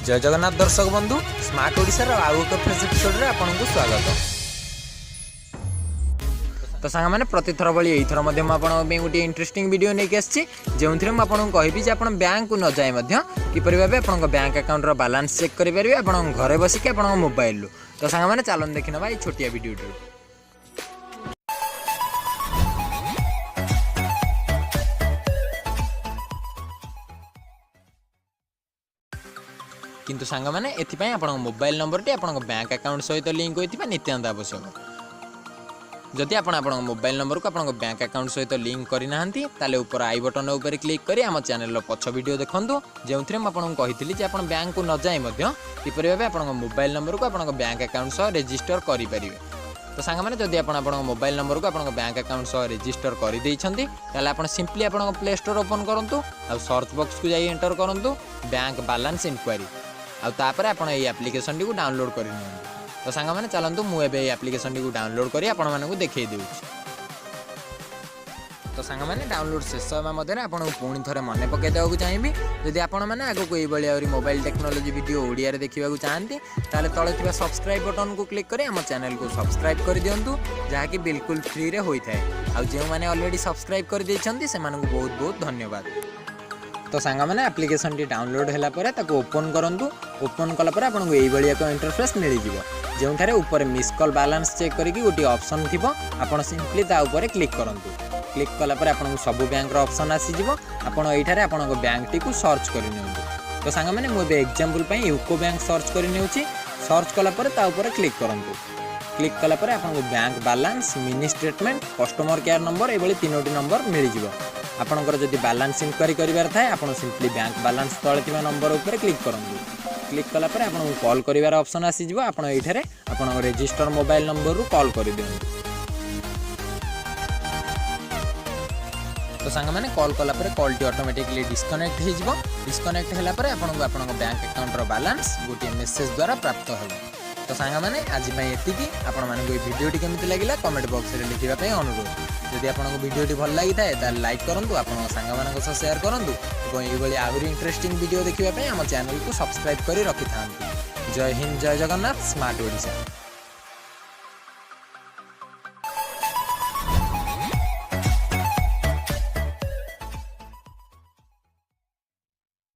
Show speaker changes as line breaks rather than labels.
जय जगन्नाथ दर्शक बंधु स्मार्ट ओडिशार आउ एक फ्रेश एपिसोड रे आपनकु स्वागत। तो सांग मैंने प्रतिथर भाई यहीथर गोटे इंटरेस्टिंग वीडियो नहीं आसी जो आपको कहबी जे आप बैंक को न जाए किपर भाव आप बैंक अकाउंट बैलेंस चेक करेंगे आप घरे बसिक आप मोबाइल। तो सांग मैंने चलन देखना भाई छोटिया वीडियो। किंतु सांग मैंने एथिपाई आप मोबाइल नंबर टी आप बैंक अकाउंट सहित लिंक होता नित्याନ୍ତ आवश्यक। जदि आप मोबाइल नंबर को आप बैंक अकाउंट सहित लिंक करना ताले ऊपर आई बटन उपर क्लिक करी आम चैनल पछ वीडियो देखूँ जो आपको कही आप बैंक को न जाए किपर भाव आप मोबाइल नंबर को आप बैंक अकाउंट सह रेजिस्टर करेंगे। तो सांग मैंने जदि आप मोबाइल नंबर को आप बैंक अकाउंट सह रेजिस्टर कर आप सिंपली आप प्ले स्टोर ओपन करूँ आ सर्च बॉक्स को जाई एंटर करूँ बैंक बैलेंस इंक्वायरी आपर आप एप्लिकेशन टी डाउनलोड कर। तो सांग मैंने चलतु मुझे एप्लिकेशन टी डाउनलोड कर आपको देखई दूँ। तो सांग मैंने डाउनलोड शेष समय आपको पुणी थे मन पकई देवाक चाहिए जदि आपने आगे को ये मोबाइल टेक्नोलोजी वीडियो ओडिया देखा चाहती ताले तले थिबा सब्सक्राइब बटन को क्लिक करें आम चैनल को सब्सक्राइब कर दिंतु जहाँकि बिल्कुल फ्री रे होता है। जो मैंने ऑलरेडी सब्सक्राइब कर देछंती से मानकु बहुत बहुत धन्यवाद। तो सांग मैंने एप्लिकेशन टी डाउनलोड होला परे ताको ओपन करंतु। ओपन कला परे आपको यही एक इंटरफेस मिल जाए जोठारे ऊपर मिस कॉल बैलेंस चेक करके गोटे ऑप्शन थी आप सिंपली ता ऊपर क्लिक करंतु। क्लिक कला परे आपको सब बैंक ऑप्शन आसीजिवो आपण एठारे आपण बैंक टी को सर्च कर नियंतु। तो सांग मैंने मुझे एग्जांपल पे यूको बैंक सर्च कर नेउची। सर्च कला परे ता ऊपर क्लिक करंतु। क्लिक कला परे आपको bank balance mini statement customer care number ये तीनोटी नंबर मिल जाए। आपंकर जदि बैलेंस इंक्वायरी करार थाए आप सिंपली बैंक बैलेंस तले नंबर उपर क्लिक करूँ। क्लिक कला परे आपको कॉल करार ऑप्शन आसीजिवो आपण एठारे आपण रजिस्टर मोबाइल नंबर रू कॉल कर दियंतु। तो सांग मैंने कॉल कला परे कॉल टी ऑटोमेटिकली डिस्कनेक्ट हो जिवो। डिस्कनेक्ट होला परे आपनको आपण बैंक अकाउंट रो बैलेंस गोटे मेसेज द्वारा प्राप्त होगा। तो सांग मैंने आज एतिकी आपण मानक ये वीडियो टी केमिति लागिला कमेंट बॉक्स रे लिखिबा पई अनुरोध। जदि आपनको वीडियो टी भल लागि थाए ताले लाइक करंतु आपण सांग मानक सह शेयर करंतु और ये भली आहुरी इंटरेस्टिंग वीडियो देखिबा पई हम चैनल को सब्सक्राइब करी रखि थांतु। जय हिंद जय जगन्नाथ स्मार्ट ओडिशा।